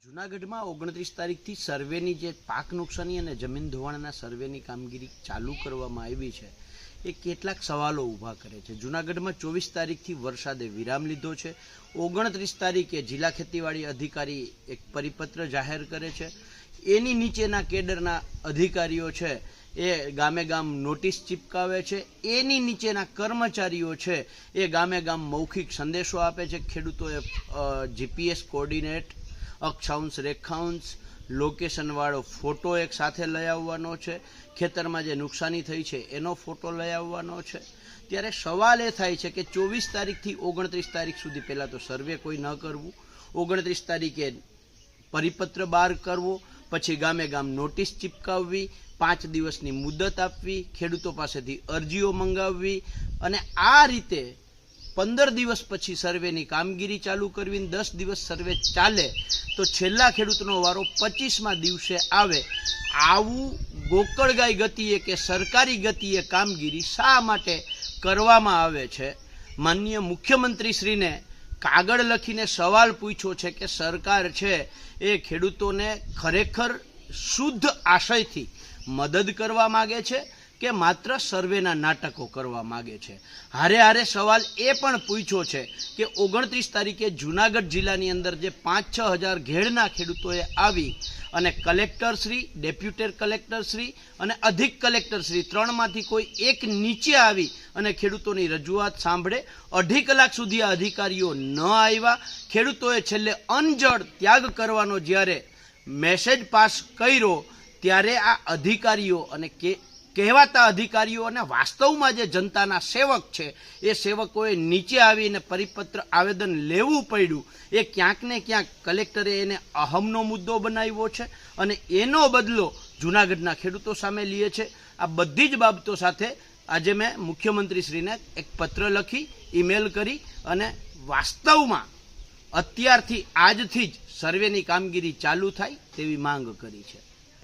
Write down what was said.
જૂનાગઢમાં 29 તારીખથી સર્વેની જે પાક નુકસાની અને જમીન ધોવાણના સર્વેની કામગીરી ચાલુ કરવામાં આવી છે એ કેટલાક સવાલો ઊભા કરે છે। જૂનાગઢમાં 24 તારીખથી વરસાદે વિરામ લીધો છે। 29 તારીખે જિલ્લા ખેતીવાડી અધિકારી એક પરિપત્ર જાહેર કરે છે। એની નીચેના કેડરના અધિકારીઓ છે એ ગામે ગામ નોટિસ ચિપકાવે છે। એની નીચેના કર્મચારીઓ છે એ ગામે ગામ મૌખિક સંદેશો આપે છે। ખેડૂતોએ જીપીએસ કોર્ડિનેટ, અક્ષાંશ રેખાંશ, લોકેશન વાળો ફોટો એક સાથે લઈ આવવાનો છે। ખેતરમાં જે નુકસાની થઈ છે એનો ફોટો લઈ આવવાનો છે। ત્યારે સવાલ એ થાય છે કે 24 તારીખથી 29 તારીખ સુધી પહેલાં તો સર્વે કોઈ ન કરવું, 29 તારીખે પરિપત્ર બહાર કરવો, પછી ગામે ગામ નોટિસ ચિપકાવવી, 5 દિવસની મુદત આપવી, ખેડૂતો પાસેથી અરજીઓ મંગાવવી અને આ રીતે 15 દિવસ પછી સર્વેની કામગીરી ચાલુ કરવી, 10 દિવસ સર્વે ચાલે તો છેલ્લા ખેડૂતનો વારો 25મા દિવસે આવે। આવું ગોકળગાય ગતિએ કે સરકારી ગતિએ કામગીરી શા માટે કરવામાં આવે છે? માનનીય મુખ્યમંત્રીશ્રીને કાગળ લખીને સવાલ પૂછ્યો છે કે સરકાર છે એ ખેડૂતોને ખરેખર શુદ્ધ આશયથી મદદ કરવા માગે છે કે માત્ર સર્વેના નાટકો કરવા માગે છે? હારે હારે સવાલ એ પણ પૂછ્યો છે કે 29 તારીખે જૂનાગઢ જિલ્લાની અંદર જે 5-6 હજાર ઘેડના ખેડૂતોએ આવી અને કલેક્ટરશ્રી, ડેપ્યુટી કલેક્ટરશ્રી અને અધિક કલેક્ટરશ્રી ત્રણમાંથી કોઈ એક નીચે આવી અને ખેડૂતોની રજૂઆત સાંભળે, 2.5 કલાક સુધી આ અધિકારીઓ ન આવ્યા। ખેડૂતોએ છેલ્લે અનજડ ત્યાગ કરવાનો જ્યારે મેસેજ પાસ કર્યો ત્યારે આ અધિકારીઓ અને કહેવાતા અધિકારીઓ અને વાસ્તવમાં જે જનતાના સેવક છે એ સેવકોએ નીચે આવીને પરિપત્ર આવેદન લેવું પડ્યું। એ ક્યાંક ને ક્યાંક કલેક્ટરે એને અહમનો મુદ્દો બનાવ્યો છે અને એનો બદલો જૂનાગઢના ખેડૂતો સામે લે છે। આ બધી જ બાબતો સાથે આજે મેં મુખ્યમંત્રીશ્રીને એક પત્ર લખી, ઈમેલ કરી અને વાસ્તવમાં અત્યારથી આજથી જ સર્વેની કામગીરી ચાલુ થાય તેવી માંગ કરી છે।